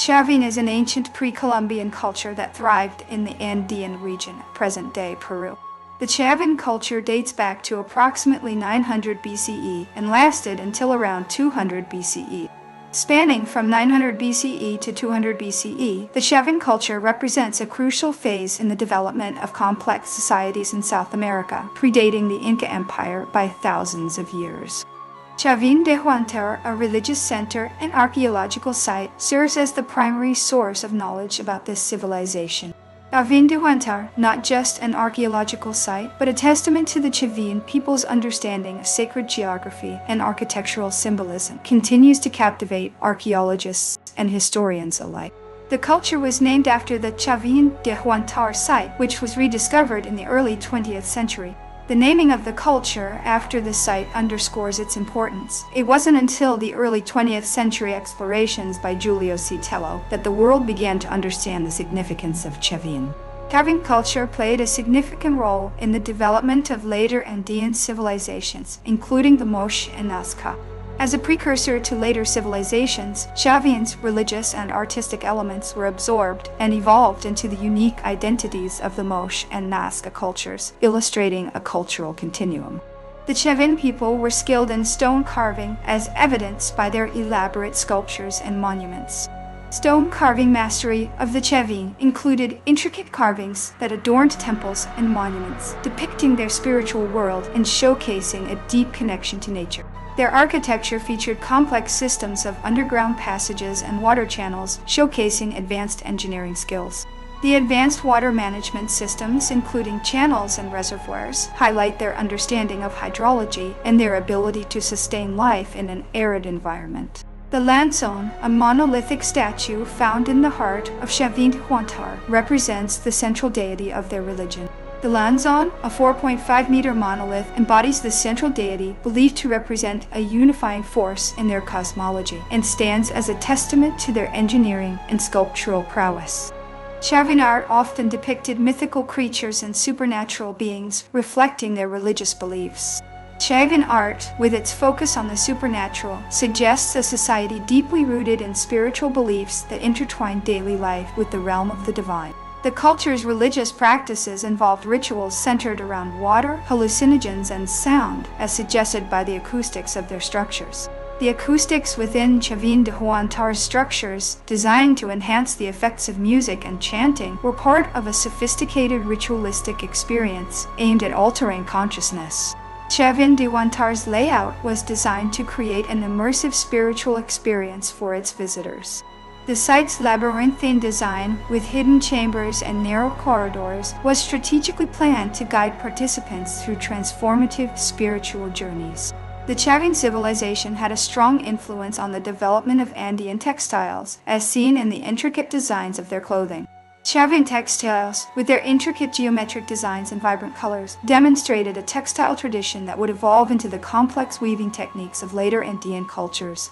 Chavín is an ancient pre-Columbian culture that thrived in the Andean region, present-day Peru. The Chavín culture dates back to approximately 900 BCE and lasted until around 200 BCE. Spanning from 900 BCE to 200 BCE, the Chavín culture represents a crucial phase in the development of complex societies in South America, predating the Inca Empire by thousands of years. Chavín de Huántar, a religious center and archaeological site, serves as the primary source of knowledge about this civilization. Chavín de Huántar, not just an archaeological site, but a testament to the Chavín people's understanding of sacred geography and architectural symbolism, continues to captivate archaeologists and historians alike. The culture was named after the Chavín de Huántar site, which was rediscovered in the early 20th century. The naming of the culture after the site underscores its importance. It wasn't until the early 20th century explorations by Julio Citello that the world began to understand the significance of Chavín. Chavín culture played a significant role in the development of later Andean civilizations, including the Moche and Nazca. As a precursor to later civilizations, Chavín's religious and artistic elements were absorbed and evolved into the unique identities of the Moche and Nazca cultures, illustrating a cultural continuum. The Chavín people were skilled in stone carving, as evidenced by their elaborate sculptures and monuments. Stone carving mastery of the Chavín included intricate carvings that adorned temples and monuments, depicting their spiritual world and showcasing a deep connection to nature. Their architecture featured complex systems of underground passages and water channels, showcasing advanced engineering skills. The advanced water management systems, including channels and reservoirs, highlight their understanding of hydrology and their ability to sustain life in an arid environment. The Lanzón, a monolithic statue found in the heart of Chavín de Huántar, represents the central deity of their religion. The Lanzón, a 4.5-meter monolith, embodies the central deity believed to represent a unifying force in their cosmology and stands as a testament to their engineering and sculptural prowess. Chavín art often depicted mythical creatures and supernatural beings, reflecting their religious beliefs. Chavín art, with its focus on the supernatural, suggests a society deeply rooted in spiritual beliefs that intertwine daily life with the realm of the divine. The culture's religious practices involved rituals centered around water, hallucinogens, and sound, as suggested by the acoustics of their structures. The acoustics within Chavín de Huántar's structures, designed to enhance the effects of music and chanting, were part of a sophisticated ritualistic experience aimed at altering consciousness. Chavín de Huántar's layout was designed to create an immersive spiritual experience for its visitors. The site's labyrinthine design, with hidden chambers and narrow corridors, was strategically planned to guide participants through transformative spiritual journeys. The Chavín civilization had a strong influence on the development of Andean textiles, as seen in the intricate designs of their clothing. Chavín textiles, with their intricate geometric designs and vibrant colors, demonstrated a textile tradition that would evolve into the complex weaving techniques of later Andean cultures.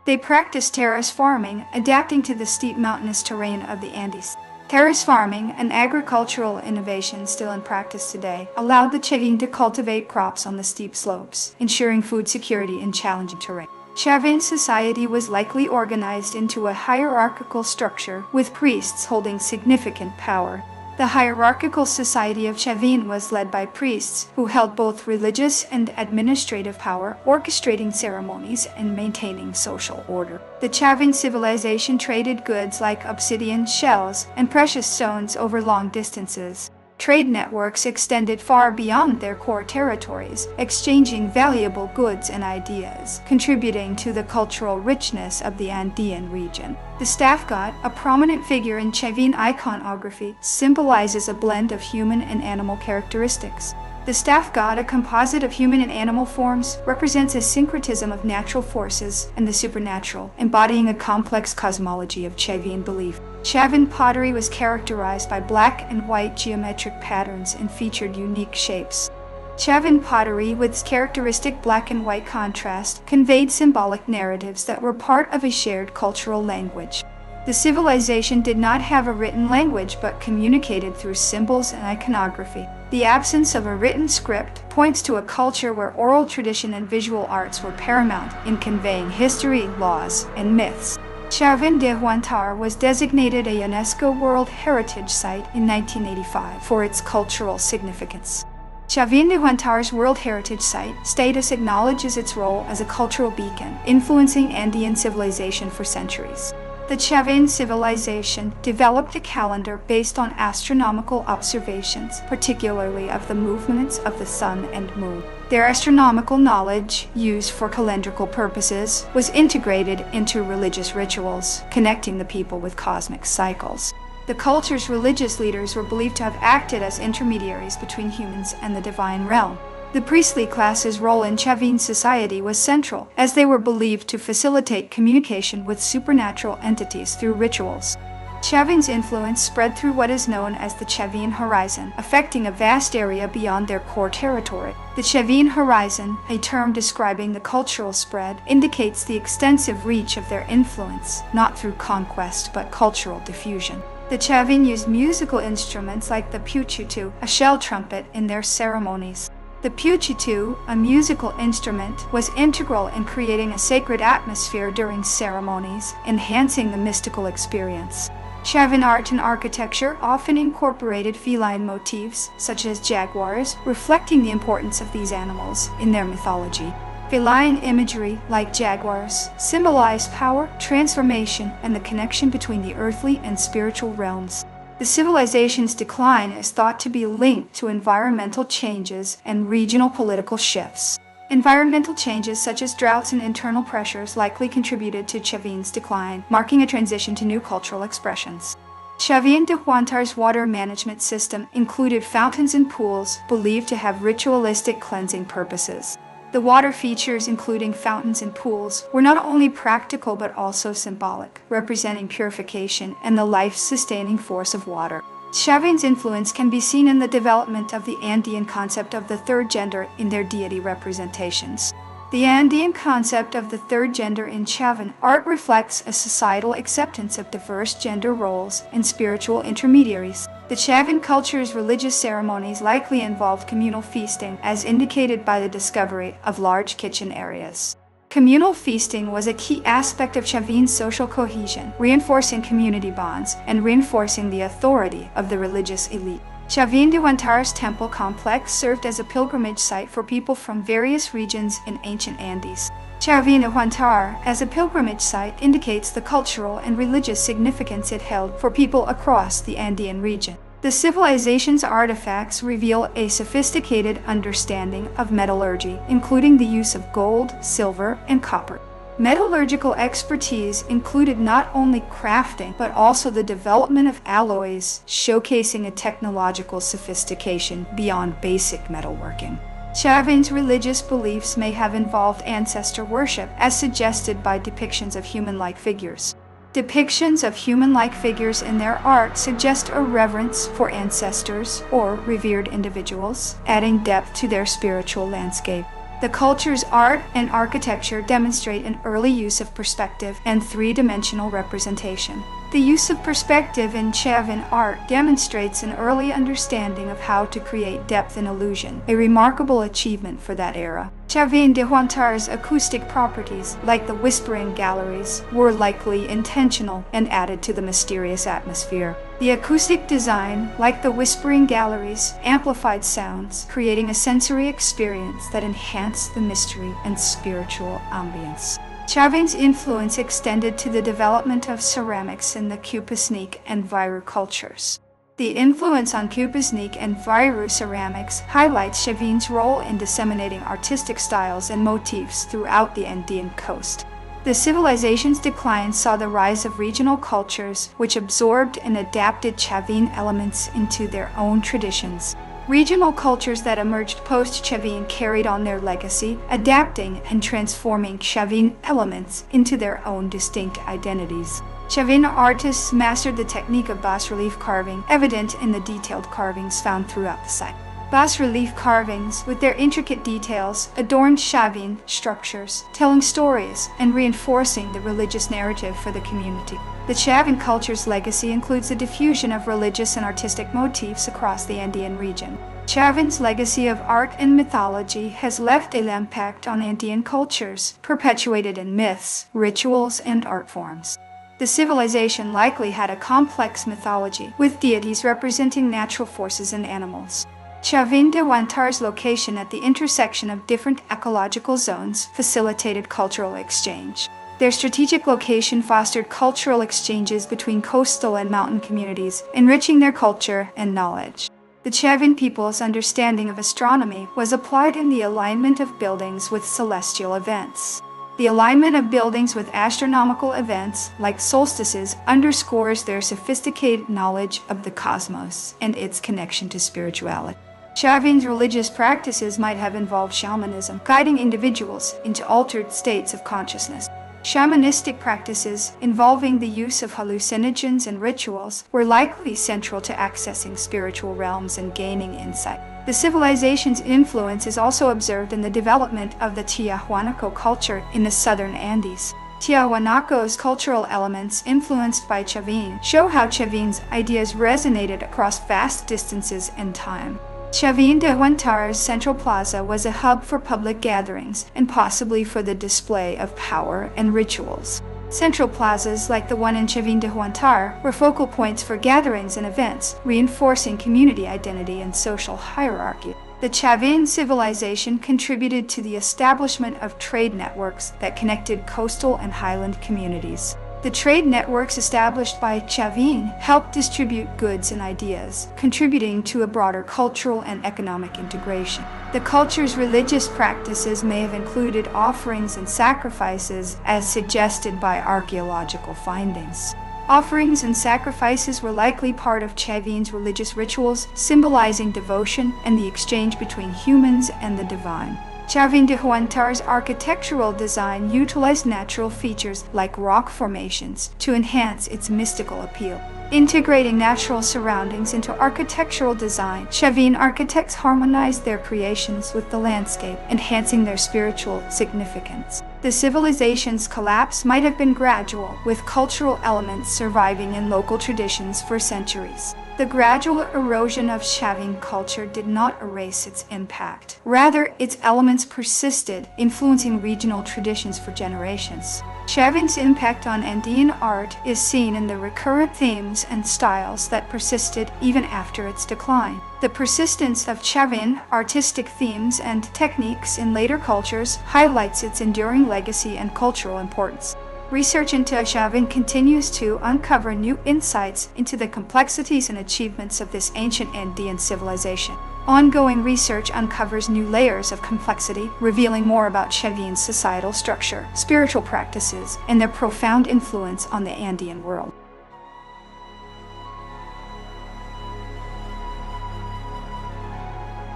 They practiced terrace farming, adapting to the steep mountainous terrain of the Andes. Terrace farming, an agricultural innovation still in practice today, allowed the Chavín to cultivate crops on the steep slopes, ensuring food security in challenging terrain. Chavín society was likely organized into a hierarchical structure, with priests holding significant power. The hierarchical society of Chavín was led by priests who held both religious and administrative power, orchestrating ceremonies and maintaining social order. The Chavín civilization traded goods like obsidian shells and precious stones over long distances. Trade networks extended far beyond their core territories, exchanging valuable goods and ideas, contributing to the cultural richness of the Andean region. The staff god, a prominent figure in Chavín iconography, symbolizes a blend of human and animal characteristics. The staff god, a composite of human and animal forms, represents a syncretism of natural forces and the supernatural, embodying a complex cosmology of Chavín belief. Chavín pottery was characterized by black and white geometric patterns and featured unique shapes. Chavín pottery, with its characteristic black and white contrast, conveyed symbolic narratives that were part of a shared cultural language. The civilization did not have a written language but communicated through symbols and iconography. The absence of a written script points to a culture where oral tradition and visual arts were paramount in conveying history, laws, and myths. Chavín de Huántar was designated a UNESCO World Heritage Site in 1985 for its cultural significance. Chavín de Huántar's World Heritage Site status acknowledges its role as a cultural beacon, influencing Andean civilization for centuries. The Chavín civilization developed a calendar based on astronomical observations, particularly of the movements of the sun and moon. Their astronomical knowledge, used for calendrical purposes, was integrated into religious rituals, connecting the people with cosmic cycles. The culture's religious leaders were believed to have acted as intermediaries between humans and the divine realm. The priestly class's role in Chavín society was central, as they were believed to facilitate communication with supernatural entities through rituals. Chavín's influence spread through what is known as the Chavín Horizon, affecting a vast area beyond their core territory. The Chavín Horizon, a term describing the cultural spread, indicates the extensive reach of their influence, not through conquest but cultural diffusion. The Chavín used musical instruments like the puchitu, a shell trumpet, in their ceremonies. The puchitu, a musical instrument, was integral in creating a sacred atmosphere during ceremonies, enhancing the mystical experience. Chavín art and architecture often incorporated feline motifs, such as jaguars, reflecting the importance of these animals in their mythology. Feline imagery, like jaguars, symbolize power, transformation, and the connection between the earthly and spiritual realms. The civilization's decline is thought to be linked to environmental changes and regional political shifts. Environmental changes such as droughts and internal pressures likely contributed to Chavín's decline, marking a transition to new cultural expressions. Chavín de Huántar's water management system included fountains and pools believed to have ritualistic cleansing purposes. The water features, including fountains and pools, were not only practical but also symbolic, representing purification and the life-sustaining force of water. Chavín's influence can be seen in the development of the Andean concept of the third gender in their deity representations. The Andean concept of the third gender in Chavín art reflects a societal acceptance of diverse gender roles and spiritual intermediaries. The Chavín culture's religious ceremonies likely involved communal feasting, as indicated by the discovery of large kitchen areas. Communal feasting was a key aspect of Chavín's social cohesion, reinforcing community bonds and reinforcing the authority of the religious elite. Chavín de Huántar's temple complex served as a pilgrimage site for people from various regions in ancient Andes. Chavín de Huántar, as a pilgrimage site, indicates the cultural and religious significance it held for people across the Andean region. The civilization's artifacts reveal a sophisticated understanding of metallurgy, including the use of gold, silver, and copper. Metallurgical expertise included not only crafting, but also the development of alloys, showcasing a technological sophistication beyond basic metalworking. Chavín's religious beliefs may have involved ancestor worship, as suggested by depictions of human-like figures. Depictions of human-like figures in their art suggest a reverence for ancestors or revered individuals, adding depth to their spiritual landscape. The culture's art and architecture demonstrate an early use of perspective and three-dimensional representation. The use of perspective in Chavín art demonstrates an early understanding of how to create depth in illusion, a remarkable achievement for that era. Chavín de Huántar's acoustic properties, like the whispering galleries, were likely intentional and added to the mysterious atmosphere. The acoustic design, like the whispering galleries, amplified sounds, creating a sensory experience that enhanced the mystery and spiritual ambience. Chavín's influence extended to the development of ceramics in the Cupasnic and Viru cultures. The influence on Cupasnic and Viru ceramics highlights Chavín's role in disseminating artistic styles and motifs throughout the Andean coast. The civilization's decline saw the rise of regional cultures which absorbed and adapted Chavín elements into their own traditions. Regional cultures that emerged post-Chavín carried on their legacy, adapting and transforming Chavín elements into their own distinct identities. Chavín artists mastered the technique of bas-relief carving, evident in the detailed carvings found throughout the site. Bas-relief carvings, with their intricate details, adorned Chavín structures, telling stories and reinforcing the religious narrative for the community. The Chavín culture's legacy includes the diffusion of religious and artistic motifs across the Andean region. Chavín's legacy of art and mythology has left an impact on Andean cultures, perpetuated in myths, rituals, and art forms. The civilization likely had a complex mythology, with deities representing natural forces and animals. Chavín de Huántar's location at the intersection of different ecological zones facilitated cultural exchange. Their strategic location fostered cultural exchanges between coastal and mountain communities, enriching their culture and knowledge. The Chavín people's understanding of astronomy was applied in the alignment of buildings with celestial events. The alignment of buildings with astronomical events, like solstices, underscores their sophisticated knowledge of the cosmos and its connection to spirituality. Chavín's religious practices might have involved shamanism, guiding individuals into altered states of consciousness. Shamanistic practices, involving the use of hallucinogens and rituals, were likely central to accessing spiritual realms and gaining insight. The civilization's influence is also observed in the development of the Tiahuanaco culture in the southern Andes. Tiahuanaco's cultural elements, influenced by Chavín, show how Chavín's ideas resonated across vast distances and time. Chavín de Huántar's central plaza was a hub for public gatherings and possibly for the display of power and rituals. Central plazas like the one in Chavín de Huántar were focal points for gatherings and events, reinforcing community identity and social hierarchy. The Chavín civilization contributed to the establishment of trade networks that connected coastal and highland communities. The trade networks established by Chavín helped distribute goods and ideas, contributing to a broader cultural and economic integration. The culture's religious practices may have included offerings and sacrifices, as suggested by archaeological findings. Offerings and sacrifices were likely part of Chavín's religious rituals, symbolizing devotion and the exchange between humans and the divine. Chavín de Huántar's architectural design utilized natural features like rock formations to enhance its mystical appeal. Integrating natural surroundings into architectural design, Chavín architects harmonized their creations with the landscape, enhancing their spiritual significance. The civilization's collapse might have been gradual, with cultural elements surviving in local traditions for centuries. The gradual erosion of Chavín culture did not erase its impact. Rather, its elements persisted, influencing regional traditions for generations. Chavín's impact on Andean art is seen in the recurrent themes and styles that persisted even after its decline. The persistence of Chavín artistic themes and techniques in later cultures highlights its enduring legacy and cultural importance. Research into Chavín continues to uncover new insights into the complexities and achievements of this ancient Andean civilization. Ongoing research uncovers new layers of complexity, revealing more about Chavín's societal structure, spiritual practices, and their profound influence on the Andean world.